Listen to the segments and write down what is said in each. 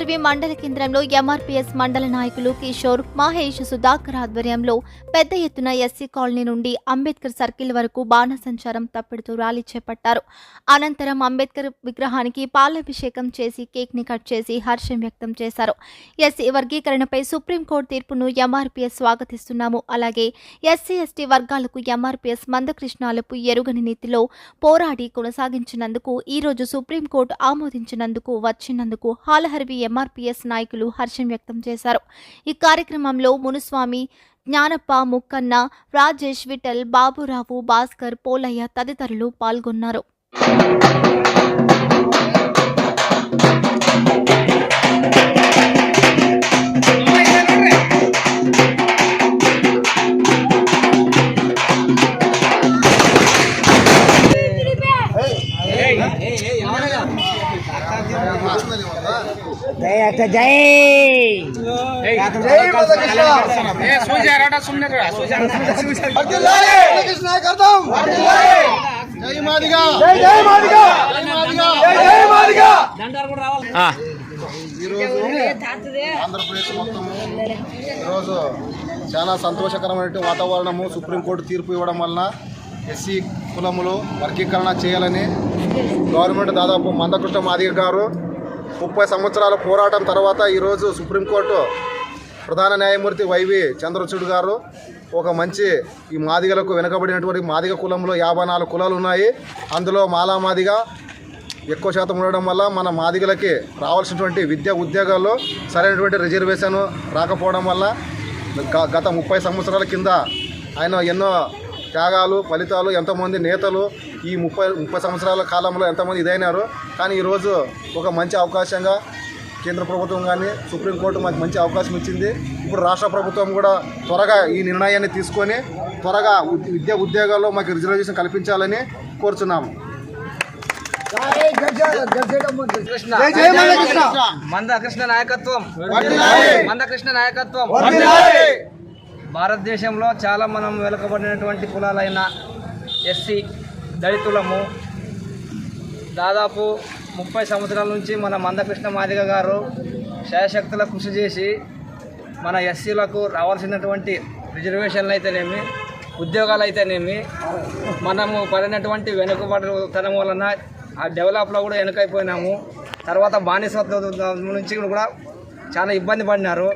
హాలహర్వి మండల కేంద్రంలో ఎంఆర్పీఎస్ మండల నాయకులు కిషోర్, మహేష్, సుధాకర్ ఆధ్వర్యంలో పెద్ద ఎత్తున ఎస్సీ కాలనీ నుండి అంబేద్కర్ సర్కిల్ వరకు బాణసంచారం తప్పెడుతూ ర్యాలీ చేపట్టారు. అనంతరం అంబేద్కర్ విగ్రహానికి పాలాభిషేకం చేసి కేక్ ని కట్ చేసి హర్షం వ్యక్తం చేశారు. ఎస్సీ వర్గీకరణపై సుప్రీంకోర్టు తీర్పును ఎంఆర్పీఎస్ స్వాగతిస్తున్నాము. అలాగే ఎస్సీ ఎస్టీ వర్గాలకు ఎంఆర్పీఎస్ మందకృష్ణాలకు ఎరుగని నీతిలో పోరాడి కొనసాగించినందుకు ఈ రోజు సుప్రీంకోర్టు ఆమోదించినందుకు వచ్చినందుకు హాలహర్వి ఎంఆర్పీఎస్ నాయకులు హర్షం వ్యక్తం చేశారు. ఈ కార్యక్రమంలో మునుస్వామి, జ్ఞానప్ప, ముక్కన్న, రాజేష్, విఠల్, బాబురావు, భాస్కర్, పోలయ్య తదితరులు పాల్గొన్నారు. ఆంధ్రప్రదేశ్ మొత్తం ఈరోజు చాలా సంతోషకరమైన వాతావరణము. సుప్రీంకోర్టు తీర్పు ఇవ్వడం వలన ఎస్సీ కులములు వర్గీకరణ చేయాలని గవర్నమెంట్ దాదాపు మందకృష్ణ మాదిగ గారు 30 సంవత్సరాల పోరాటం తర్వాత ఈరోజు సుప్రీంకోర్టు ప్రధాన న్యాయమూర్తి వైవి చంద్రచూడ్ గారు ఒక మంచి ఈ మాదిగలకు వెనుకబడినటువంటి మాదిగ కులంలో 54 కులాలు ఉన్నాయి. అందులో మాలా మాదిగ ఎక్కువ శాతం ఉండడం వల్ల మన మాదిగలకి రావాల్సినటువంటి విద్యా ఉద్యోగాల్లో సరైనటువంటి రిజర్వేషన్ రాకపోవడం వల్ల గత 30 సంవత్సరాల కింద ఆయన ఎన్నో త్యాగాలు, ఫలితాలు, ఎంతోమంది నేతలు ఈ 30 సంవత్సరాల కాలంలో ఎంతమంది ఇదైనారు. కానీ ఈరోజు ఒక మంచి అవకాశంగా కేంద్ర ప్రభుత్వం కానీ సుప్రీంకోర్టు మాకు మంచి అవకాశం ఇచ్చింది. ఇప్పుడు రాష్ట్ర ప్రభుత్వం కూడా త్వరగా ఈ నిర్ణయాన్ని తీసుకొని త్వరగా విద్యా ఉద్యోగాల్లో మాకు రిజర్వేషన్ కల్పించాలని కోరుచున్నాము. మందకృష్ణ నాయకత్వం, మందకృష్ణ నాయకత్వం. భారతదేశంలో చాలా మనం వెనుకబడినటువంటి కులాలైన ఎస్సీ, దళితులము దాదాపు 30 సంవత్సరాల నుంచి మన మందకృష్ణ మాదిగ గారు శాయశక్తుల కృషి చేసి మన ఎస్సీలకు రావాల్సినటువంటి రిజర్వేషన్లు అయితేనేమి, ఉద్యోగాలు అయితేనేమి, మనము పడినటువంటి వెనుకబడితనం వలన ఆ డెవలప్లో కూడా వెనుకైపోయినాము. తర్వాత బానిసత్వం నుంచి కూడా చాలా ఇబ్బంది పడినారు.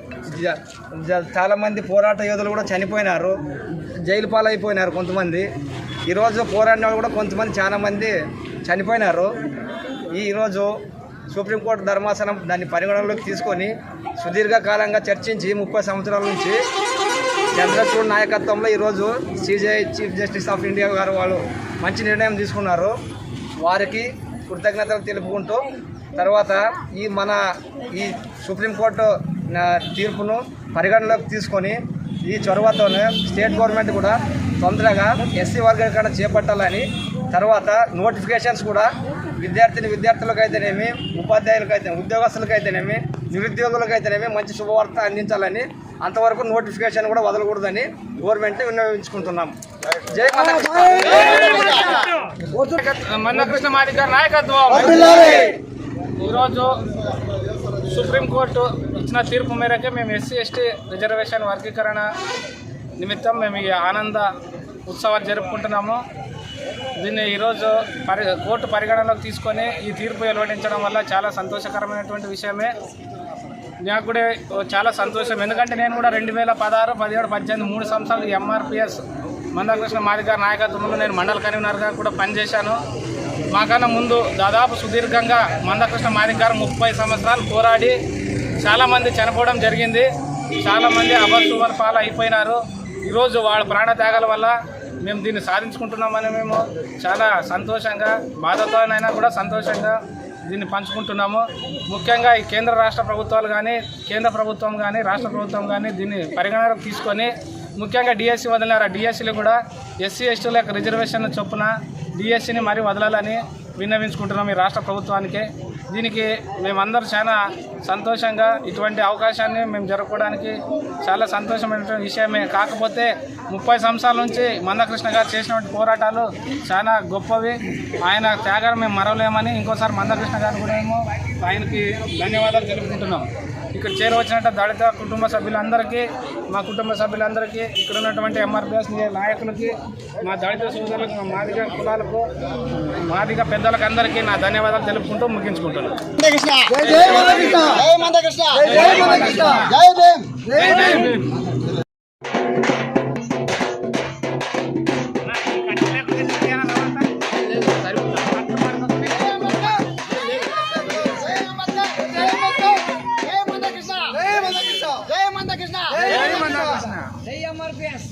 చాలామంది పోరాట యోధులు కూడా చనిపోయినారు, జైలు పాలైపోయినారు కొంతమంది. ఈరోజు పోరాడిన వాళ్ళు కూడా కొంతమంది చాలామంది చనిపోయినారు. ఈరోజు సుప్రీంకోర్టు ధర్మాసనం దాన్ని పరిగణనలోకి తీసుకొని సుదీర్ఘకాలంగా చర్చించి 30 సంవత్సరాల నుంచి చంద్రచూడ్ నాయకత్వంలో ఈరోజు CJI chief justice of India గారు వాళ్ళు మంచి నిర్ణయం తీసుకున్నారు. వారికి కృతజ్ఞతలు తెలుపుకుంటూ తర్వాత ఈ సుప్రీంకోర్టు తీర్పును పరిగణలోకి తీసుకొని ఈ చొరవతోనే స్టేట్ గవర్నమెంట్ కూడా తొందరగా ఎస్సీ వర్గీకరణ చేపట్టాలని, తర్వాత నోటిఫికేషన్స్ కూడా విద్యార్థులకైతేనేమి, ఉపాధ్యాయులకైతే, ఉద్యోగస్తులకైతేనేమి, నిరుద్యోగులకైతేనేమి మంచి శుభవార్త అందించాలని, అంతవరకు నోటిఫికేషన్ కూడా వదలకూడదని గవర్నమెంట్ విన్నవించుకుంటున్నాం. జై మందకృష్ణ మాదిగ గారి నాయకత్వం. ఈరోజు సుప్రీంకోర్టు ఇచ్చిన తీర్పు మేరకు మేము ఎస్సీ ఎస్టీ రిజర్వేషన్ వర్గీకరణ నిమిత్తం మేము ఈ ఆనంద ఉత్సవాలు జరుపుకుంటున్నాము. దీన్ని ఈరోజు కోర్టు పరిగణనలోకి తీసుకొని ఈ తీర్పు వెలువడించడం వల్ల చాలా సంతోషకరమైనటువంటి విషయమే. నాకు కూడా చాలా సంతోషం, ఎందుకంటే నేను కూడా 2016, 17, 18 3 సంవత్సరాలు ఎంఆర్పీఎస్ మందకృష్ణ మాదిగ గారి నాయకత్వంలో నేను మండల కన్వీనర్గా కూడా పనిచేశాను. మాకన్నా ముందు దాదాపు సుదీర్ఘంగా మందకృష్ణ మాదిగ గారు 30 సంవత్సరాలు పోరాడి చాలామంది చనిపోవడం జరిగింది. చాలామంది అభద్రతల పాలు అయిపోయినారు. ఈరోజు వాళ్ళ ప్రాణత్యాగాల వల్ల మేము దీన్ని సాధించుకుంటున్నామని మేము చాలా సంతోషంగా, బాధతోనైనా కూడా సంతోషంగా దీన్ని పంచుకుంటున్నాము. ముఖ్యంగా ఈ కేంద్ర రాష్ట్ర ప్రభుత్వాలు కానీ, కేంద్ర ప్రభుత్వం కానీ, రాష్ట్ర ప్రభుత్వం కానీ దీన్ని పరిగణనలోకి తీసుకొని ముఖ్యంగా డిఎస్సి వదిలినారు. డిఎస్సీలో కూడా ఎస్సీ ఎస్టీల యొక్క రిజర్వేషన్ చొప్పున డిఎస్సిని మరీ వదలాలని విన్నవించుకుంటున్నాం ఈ రాష్ట్ర ప్రభుత్వానికి. దీనికి మేమందరూ చాలా సంతోషంగా ఇటువంటి అవకాశాన్ని మేము జరుపుకోవడానికి చాలా సంతోషమైన విషయమే. కాకపోతే 30 సంవత్సరాల నుంచి మందకృష్ణ గారు చేసినటువంటి పోరాటాలు చాలా గొప్పవి. ఆయన త్యాగాన్ని మేము మరవలేమని ఇంకోసారి మందకృష్ణ గారు కూడా ఏమో ఆయనకి ధన్యవాదాలు తెలుపుకుంటున్నాం. ఇక్కడ చేరవచ్చినట్టు దళిత కుటుంబ సభ్యులందరికీ, మా కుటుంబ సభ్యులందరికీ, ఇక్కడ ఉన్నటువంటి ఎంఆర్పిఎస్ నాయకులకి, మా దళిత సోదరులకు, మా మాదిగ కులాలకు, మాదిగ పెద్దలకు అందరికీ నా ధన్యవాదాలు తెలుపుకుంటూ ముగించుకుంటున్నాను. జై ఎంఆర్పిఎస్.